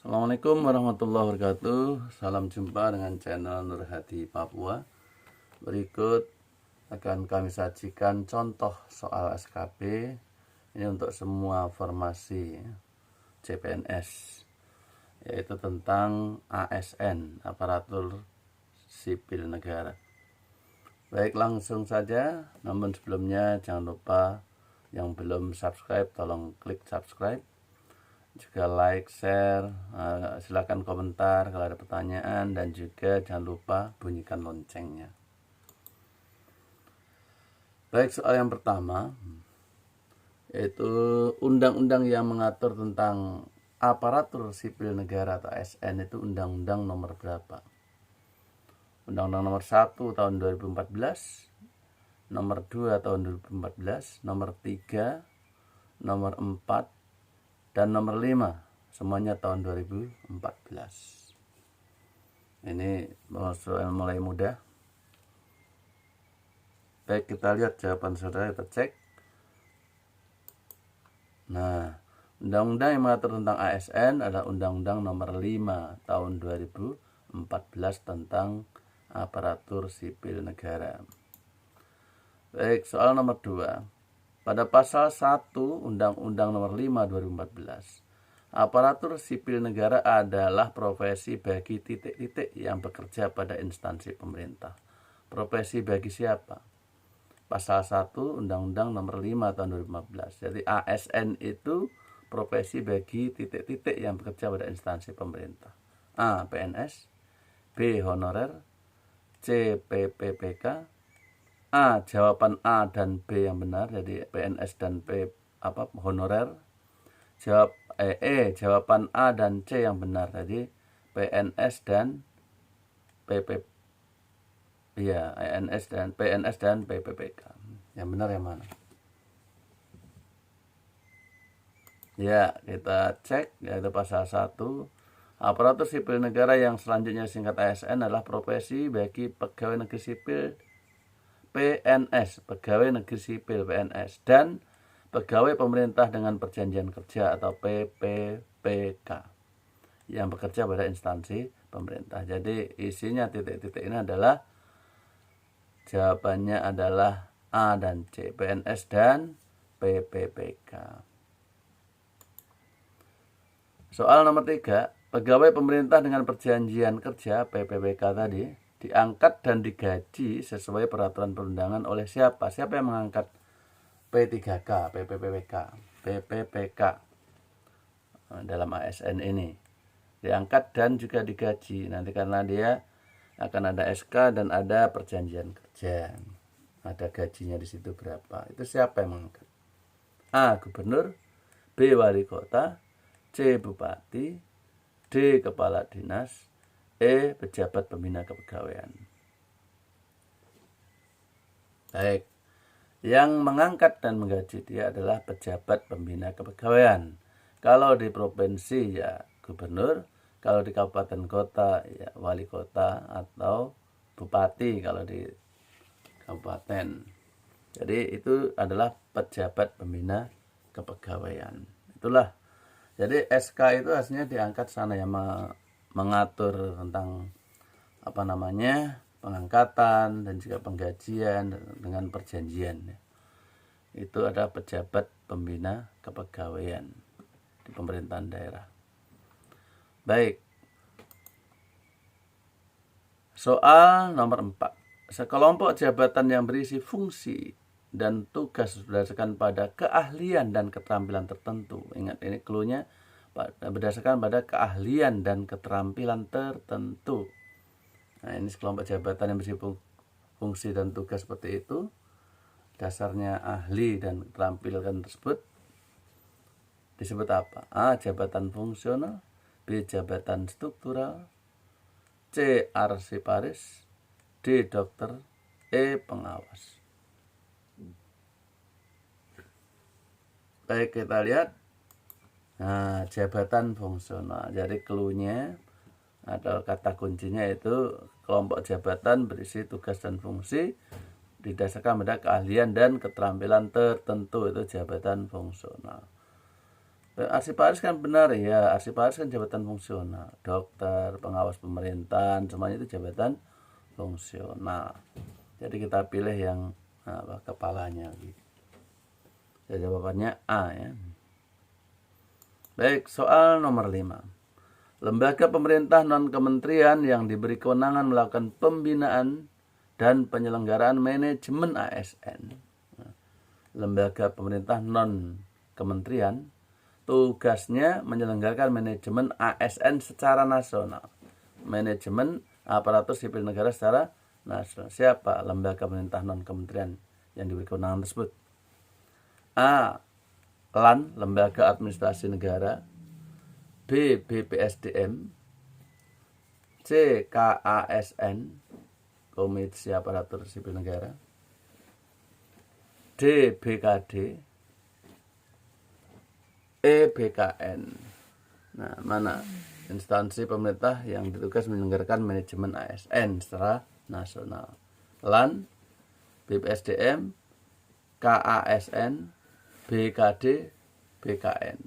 Assalamualaikum warahmatullahi wabarakatuh. Salam jumpa dengan channel Nur Hadi Papua. Berikut akan kami sajikan contoh soal SKP. Ini untuk semua formasi CPNS, yaitu tentang ASN, Aparatur Sipil Negara. Baik, langsung saja. Namun sebelumnya jangan lupa yang belum subscribe tolong klik subscribe, juga like, share, silakan komentar kalau ada pertanyaan, dan juga jangan lupa bunyikan loncengnya. Baik, soal yang pertama yaitu undang-undang yang mengatur tentang aparatur sipil negara atau ASN itu undang-undang nomor berapa? Undang-undang nomor 1 tahun 2014, nomor 2 tahun 2014, nomor 3, nomor 4, dan nomor 5, semuanya tahun 2014. Ini mulai mudah. Baik, kita lihat jawaban saudara, kita cek. Nah, undang-undang yang mengatur tentang ASN adalah Undang-Undang nomor 5 tahun 2014 tentang aparatur sipil negara. Baik, soal nomor 2. Pada pasal 1 Undang-Undang nomor 5 2014, aparatur sipil negara adalah profesi bagi titik-titik yang bekerja pada instansi pemerintah. Profesi bagi siapa? Pasal 1 Undang-Undang nomor 5 tahun 2015. Jadi ASN itu profesi bagi titik-titik yang bekerja pada instansi pemerintah. A. PNS, B. Honorer, C. PPPK. A, jawaban A dan B yang benar, jadi PNS dan P honorer. Jawaban A dan C yang benar, jadi PNS dan PP. Iya, PNS dan PPPK. Yang benar yang mana? Ya, kita cek, yaitu pasal 1. Aparatur sipil negara yang selanjutnya singkat ASN adalah profesi bagi pegawai negeri sipil PNS, pegawai negeri sipil PNS, dan pegawai pemerintah dengan perjanjian kerja atau PPPK yang bekerja pada instansi pemerintah. Jadi isinya titik-titik ini adalah, jawabannya adalah A dan C, PNS dan PPPK. Soal nomor 3, pegawai pemerintah dengan perjanjian kerja PPPK tadi diangkat dan digaji sesuai peraturan perundangan oleh siapa? Siapa yang mengangkat P3K, PPPK dalam ASN ini? Diangkat dan juga digaji. Nanti karena dia akan ada SK dan ada perjanjian kerja. Ada gajinya di situ berapa. Itu siapa yang mengangkat? A. Gubernur, B. Wali kota, C. Bupati, D. Kepala dinas, E. Pejabat pembina kepegawaian. Baik, yang mengangkat dan menggaji dia adalah pejabat pembina kepegawaian. Kalau di provinsi ya gubernur, kalau di kabupaten kota ya wali kota atau bupati kalau di kabupaten. Jadi itu adalah pejabat pembina kepegawaian. Itulah. Jadi SK itu hasilnya diangkat sana yang mengatur tentang pengangkatan dan juga penggajian dengan perjanjian. Itu ada pejabat pembina kepegawaian di pemerintahan daerah. Baik, soal nomor 4. Sekelompok jabatan yang berisi fungsi dan tugas berdasarkan pada keahlian dan keterampilan tertentu. Ingat, ini clue-nya berdasarkan pada keahlian dan keterampilan tertentu. Nah, ini sekelompok jabatan yang berisi fungsi dan tugas seperti itu. Dasarnya ahli dan keterampilan tersebut disebut apa? A. Jabatan fungsional, B. Jabatan struktural, C. arsiparis, D. dokter, E. pengawas. Baik, kita lihat. Nah, jabatan fungsional. Jadi clue-nya atau kata kuncinya itu kelompok jabatan berisi tugas dan fungsi didasarkan pada keahlian dan keterampilan tertentu, itu jabatan fungsional. Arsiparis kan benar ya, arsiparis kan jabatan fungsional. Dokter, pengawas pemerintahan, semuanya itu jabatan fungsional. Jadi kita pilih yang kepalanya gitu. Jadi jawabannya A ya. Baik, soal nomor 5. Lembaga pemerintah non-kementerian yang diberi kewenangan melakukan pembinaan dan penyelenggaraan manajemen ASN. Lembaga pemerintah non-kementerian tugasnya menyelenggarakan manajemen ASN secara nasional. Manajemen aparatur sipil negara secara nasional. Siapa lembaga pemerintah non-kementerian yang diberi kewenangan tersebut? A. LAN, Lembaga Administrasi Negara. B. BPSDM. C. KASN, Komisi Aparatur Sipil Negara. D. BKD. BKN. Nah, mana instansi pemerintah yang ditugas menyelenggarakan manajemen ASN secara nasional? LAN, BPSDM, KASN, BKD, BKN.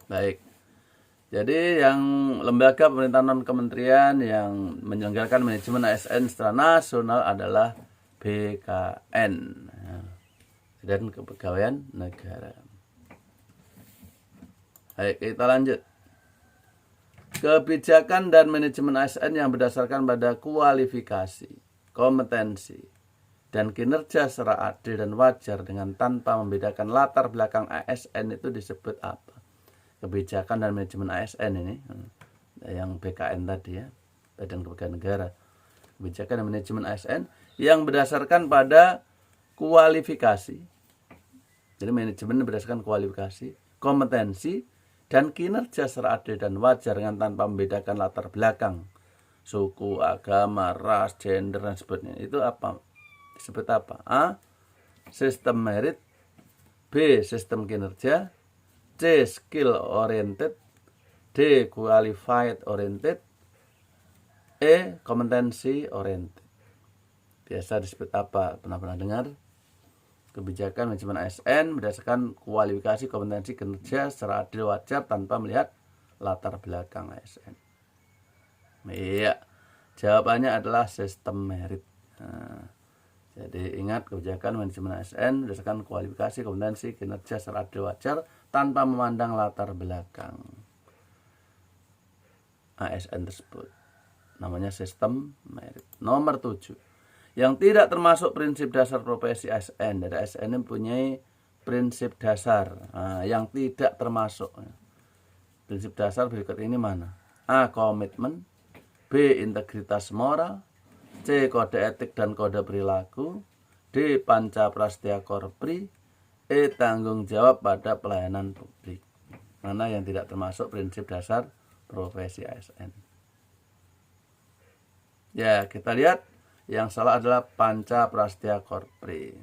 Baik. Jadi yang lembaga pemerintahan non-kementerian yang menyelenggarakan manajemen ASN secara nasional adalah BKN. Dan Kepegawaian Negara. Baik, kita lanjut. Kebijakan dan manajemen ASN yang berdasarkan pada kualifikasi, kompetensi, dan kinerja secara adil dan wajar dengan tanpa membedakan latar belakang ASN itu disebut apa? Kebijakan dan manajemen ASN ini, yang BKN tadi ya, Badan Kepegawaian Negara. Kebijakan dan manajemen ASN yang berdasarkan pada kualifikasi. Jadi manajemen berdasarkan kualifikasi, kompetensi, dan kinerja secara adil dan wajar dengan tanpa membedakan latar belakang, suku, agama, ras, gender, dan sebagainya. Itu apa? Disebut apa? A. Sistem merit. B. Sistem kinerja. C. Skill oriented. D. Qualified oriented. E. Kompetensi oriented. Biasa disebut apa? Pernah dengar? Kebijakan manajemen ASN berdasarkan kualifikasi, kompetensi, kinerja secara adil wajar tanpa melihat latar belakang ASN. Iya, jawabannya adalah sistem merit. Nah, jadi ingat, kebijakan manajemen ASN berdasarkan kualifikasi, kompetensi, kinerja secara adil wajar tanpa memandang latar belakang ASN tersebut. Namanya sistem merit. Nomor 7. Yang tidak termasuk prinsip dasar profesi ASN. Dari ASN mempunyai prinsip dasar. Nah, yang tidak termasuk. Prinsip dasar berikut ini mana? A. Komitmen. B. Integritas moral. C. Kode etik dan kode perilaku. D. Panca Prastya Korpri. E. Tanggung jawab pada pelayanan publik. Mana yang tidak termasuk prinsip dasar profesi ASN? Ya, kita lihat. Yang salah adalah Panca Prastya Korpri.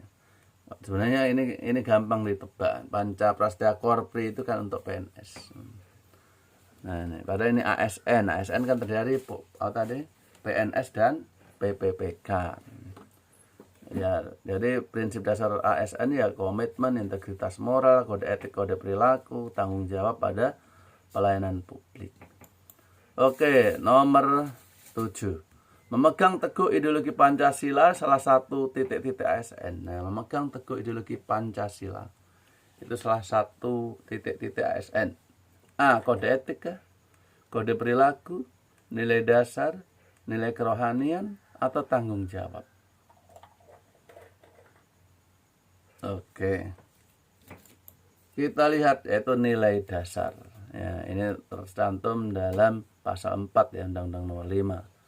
Sebenarnya ini gampang ditebak. Panca Prastya Korpri itu kan untuk PNS. Nah, ini padahal ini ASN. ASN kan terdiri tadi PNS dan PPPK. Ya, jadi prinsip dasar ASN ya komitmen, integritas moral, kode etik, kode perilaku, tanggung jawab pada pelayanan publik. Oke, nomor 7. Memegang teguh ideologi Pancasila salah satu titik-titik ASN. Nah, memegang teguh ideologi Pancasila itu salah satu titik-titik ASN. A. Kode etik, kode perilaku, nilai dasar, nilai kerohanian, atau tanggung jawab. Oke. Kita lihat yaitu nilai dasar. Ya, ini tercantum dalam pasal 4 ya Undang-Undang Nomor 5.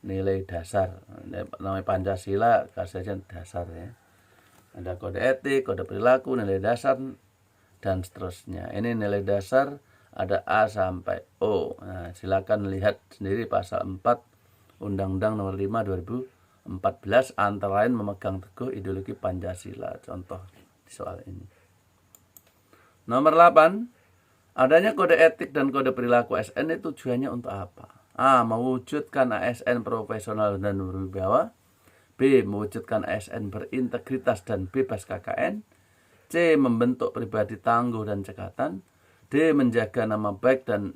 Nilai dasar, namanya Pancasila kasihnya dasar ya. Ada kode etik, kode perilaku, nilai dasar, dan seterusnya. Ini nilai dasar ada A sampai O. Nah, silakan lihat sendiri pasal 4 Undang-Undang Nomor 5 2014 antara lain memegang teguh ideologi Pancasila. Contoh di soal ini. Nomor 8, adanya kode etik dan kode perilaku ASN itu tujuannya untuk apa? A. Mewujudkan ASN profesional dan berwibawa. B. Mewujudkan ASN berintegritas dan bebas KKN. C. Membentuk pribadi tangguh dan cekatan. D. Menjaga nama baik dan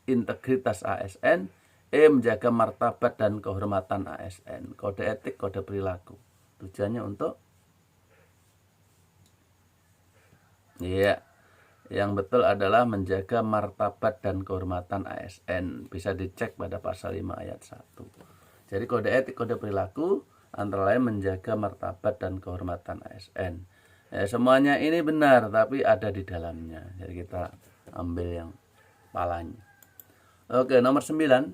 integritas ASN. E. Menjaga martabat dan kehormatan ASN. Kode etik, kode perilaku. Tujuannya untuk yang betul adalah menjaga martabat dan kehormatan ASN. Bisa dicek pada pasal 5 ayat 1. Jadi kode etik, kode perilaku antara lain menjaga martabat dan kehormatan ASN. Semuanya ini benar, tapi ada di dalamnya. Jadi kita ambil yang palanya. Oke, nomor 9.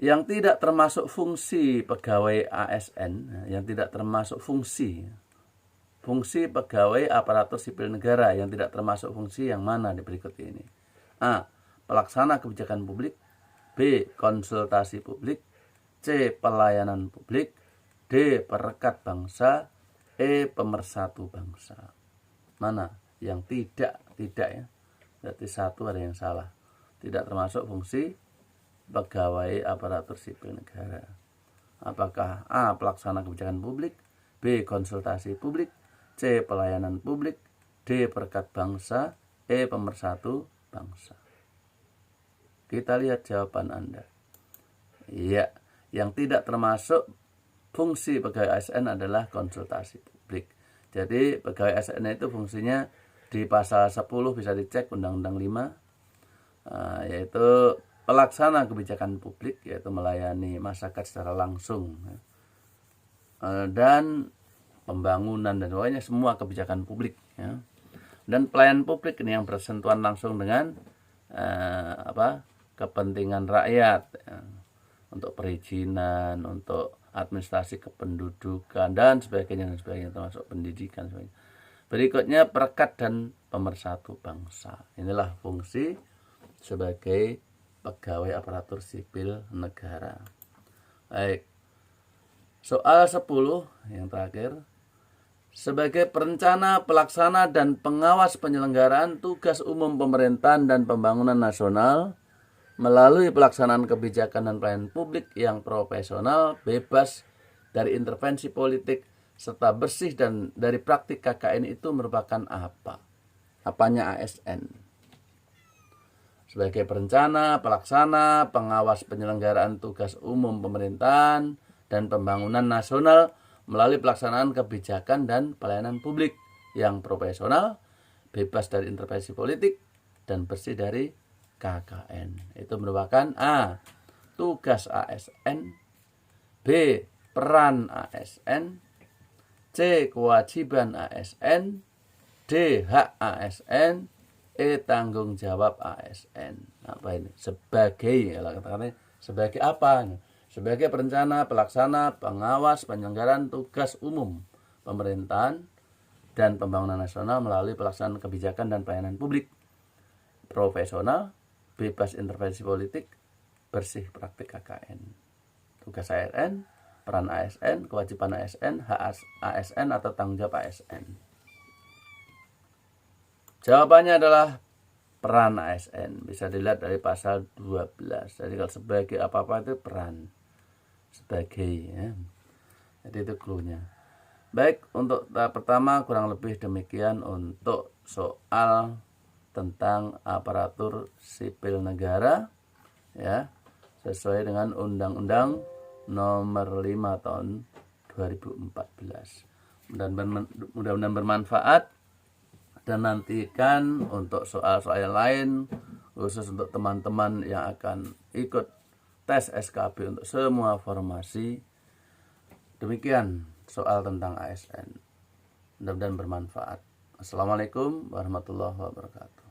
Yang tidak termasuk fungsi pegawai ASN, yang tidak termasuk fungsi pegawai aparatur sipil negara yang tidak termasuk fungsi yang mana di berikut ini? A. Pelaksana kebijakan publik. B. Konsultasi publik. C. Pelayanan publik. D. Perekat bangsa. E. Pemersatu bangsa. Mana yang tidak ya? Berarti satu ada yang salah. Tidak termasuk fungsi pegawai aparatur sipil negara. Apakah A. Pelaksana kebijakan publik. B. Konsultasi publik. C. Pelayanan publik. D. Perekat bangsa. E. Pemersatu bangsa. Kita lihat jawaban Anda. Iya, yang tidak termasuk fungsi pegawai ASN adalah konsultasi publik. Jadi pegawai ASN itu fungsinya di pasal 10 bisa dicek Undang-Undang 5, yaitu pelaksana kebijakan publik, yaitu melayani masyarakat secara langsung, dan pembangunan dan lainnya semua kebijakan publik, ya. Dan pelayanan publik ini yang bersentuhan langsung dengan kepentingan rakyat, ya. Untuk perizinan, untuk administrasi kependudukan dan sebagainya termasuk pendidikan sebagainya. Berikutnya perekat dan pemersatu bangsa. Inilah fungsi sebagai pegawai aparatur sipil negara. Baik. Soal 10 yang terakhir. Sebagai perencana, pelaksana, dan pengawas penyelenggaraan tugas umum pemerintahan dan pembangunan nasional melalui pelaksanaan kebijakan dan pelayanan publik yang profesional, bebas dari intervensi politik, serta bersih dan dari praktik KKN itu merupakan apa? Apanya ASN? Sebagai perencana, pelaksana, pengawas penyelenggaraan tugas umum pemerintahan dan pembangunan nasional melalui pelaksanaan kebijakan dan pelayanan publik yang profesional, bebas dari intervensi politik, dan bersih dari KKN. Itu merupakan A. Tugas ASN. B. Peran ASN. C. Kewajiban ASN. D. Hak ASN. E. Tanggung jawab ASN. Apa ini? Sebagai, katakannya sebagai apa? Sebagai perencana, pelaksana, pengawas, penyelenggaraan tugas umum pemerintahan dan pembangunan nasional melalui pelaksanaan kebijakan dan pelayanan publik profesional, bebas intervensi politik, bersih praktik KKN. Tugas ASN, peran ASN, kewajiban ASN, hak ASN atau tanggung jawab ASN. Jawabannya adalah peran ASN. Bisa dilihat dari pasal 12. Jadi kalau sebagai apa-apa itu peran. Sebagai, ya. Jadi itu clue-nya. Baik, untuk tahap pertama kurang lebih demikian untuk soal tentang aparatur sipil negara, ya, sesuai dengan Undang-Undang Nomor 5 tahun 2014. Mudah-mudahan bermanfaat, dan nantikan untuk soal-soal lain khusus untuk teman-teman yang akan ikut tes SKB untuk semua formasi. Demikian soal tentang ASN. Mudah-mudahan bermanfaat. Assalamualaikum warahmatullahi wabarakatuh.